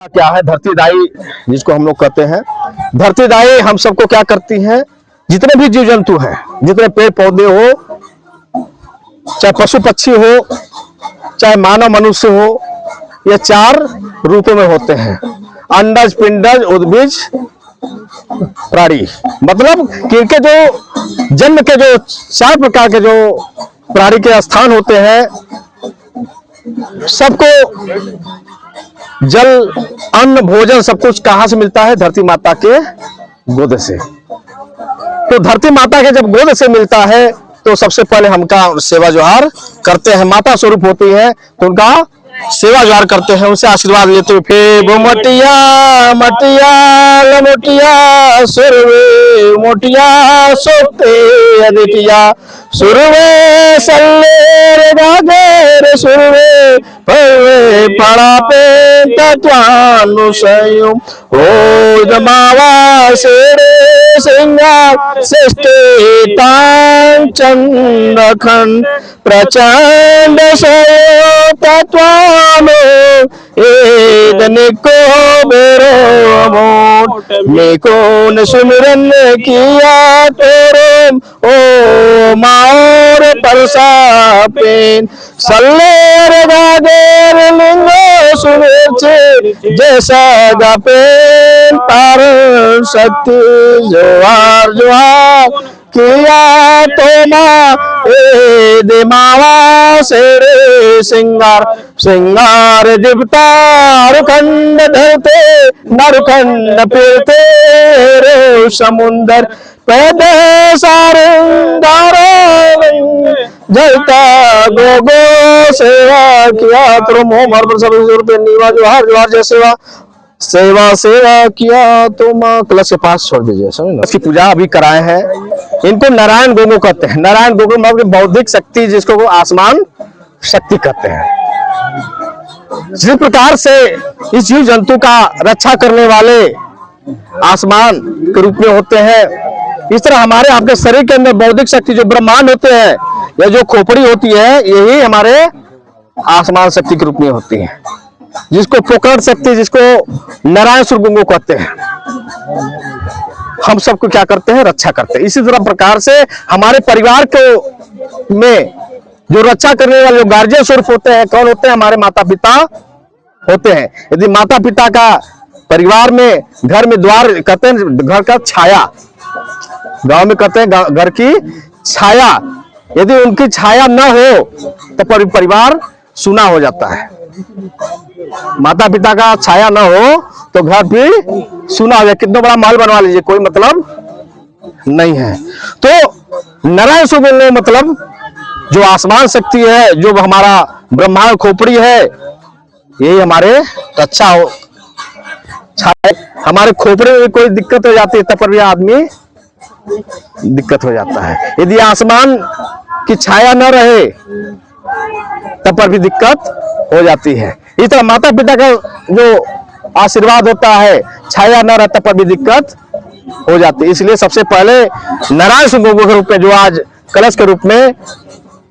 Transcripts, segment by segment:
क्या है धरती दाई, जिसको हम लोग कहते हैं। धरती दाई हम सबको क्या करती है, जितने भी जीव जंतु हैं, जितने पेड़ पौधे हो, चाहे पशु पक्षी हो, चाहे मानव मनुष्य हो, ये चार रूपों में होते हैं। अंडज, पिंडज, उद्भिज, प्राणी। मतलब कि इनके जो जन्म के जो चार प्रकार के जो प्राणी के स्थान होते हैं, सबको जल, अन्न, भोजन सब कुछ कहां से मिलता है? धरती माता के गोद से। तो धरती माता के जब गोद से मिलता है तो सबसे पहले हमका सेवा जोहार करते हैं। माता स्वरूप होती है तो उनका सेवा जोहार करते हैं, उनसे आशीर्वाद लेते हुए फिर मोटिया मटिया लमोटिया सुरवे मोटिया सोते अदितिया सुरवे सल्लेर गागेर सुरवे पवे पड़ा पे तत्वानुसयो ओ जमावा सेरे सिंगार सृष्टि तां चंद्रखंड प्रचंड सयो तत्वानो एदनिको बेरो मोट मेको न सुमिरन किया तेरे ओ मार परसा पेन सल्लेर गागेर लिंगो सुमेर जैसा गापेन पार शक्ति जोहार जोहार किया तो दे मावा सेरे सिंगार सिंगार दिवतार खंड धरते नरखंड फिरते रे समुंदर पैदे सारे जलता गोगो सेवा किया तो मोह मर सब नीवा जोहार जोहार जय सेवा सेवा सेवा किया तो माँ कलश के पास छोड़ दीजिए। समझ इसकी पूजा अभी कराए हैं। इनको नारायण गोगो कहते हैं। नारायण गोगो मतलब बौद्धिक शक्ति, जिसको वो आसमान शक्ति कहते हैं। जिस प्रकार से इस जीव जंतु का रक्षा करने वाले आसमान के रूप में होते हैं, इस तरह हमारे आपके शरीर के अंदर बौद्धिक शक्ति जो ब्रह्मांड होते हैं या जो खोपड़ी होती है, यही हमारे आसमान शक्ति के रूप में होती है, जिसको पोकरण शक्ति, जिसको नारायण सुरगुंगो कहते हैं। हम सबको क्या करते हैं? रक्षा करते हैं। इसी तरह प्रकार से हमारे परिवार को में जो रक्षा करने वाले जो गार्जियन स्वरूप होते हैं, कौन होते हैं? हमारे माता पिता होते हैं। यदि माता पिता का परिवार में, घर में द्वार कहते हैं घर का छाया, गांव में कहते हैं घर की छाया, यदि उनकी छाया न हो तो परिवार सूना हो जाता है। माता पिता का छाया न हो तो घर भी सूना हो जाए। कितना बड़ा महल बनवा लीजिए, कोई मतलब नहीं है। तो नारायण सुरगुंगो मतलब जो आसमान शक्ति है, जो हमारा ब्रह्मांड खोपड़ी है, यही हमारे रक्षा हो। हमारे खोपड़े में कोई दिक्कत हो जाती है तब पर भी आदमी दिक्कत हो जाता है। यदि आसमान की छाया न रहे तब पर भी दिक्कत हो जाती है। इस तरह माता पिता का जो आशीर्वाद होता है, छाया न रहता पर भी दिक्कत हो जाती है। इसलिए सबसे पहले नारायण सुरगुंगो के रूप में जो आज कलश के रूप में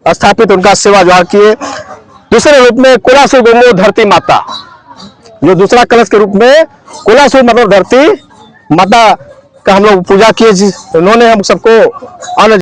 स्थापित, उनका सेवा जोहार किए। दूसरे रूप में कुलासुर गोगो धरती माता, जो दूसरा कलश के रूप में कुलासुर मतलब धरती माता का हम लोग पूजा किए, उन्होंने हम सबको अन्न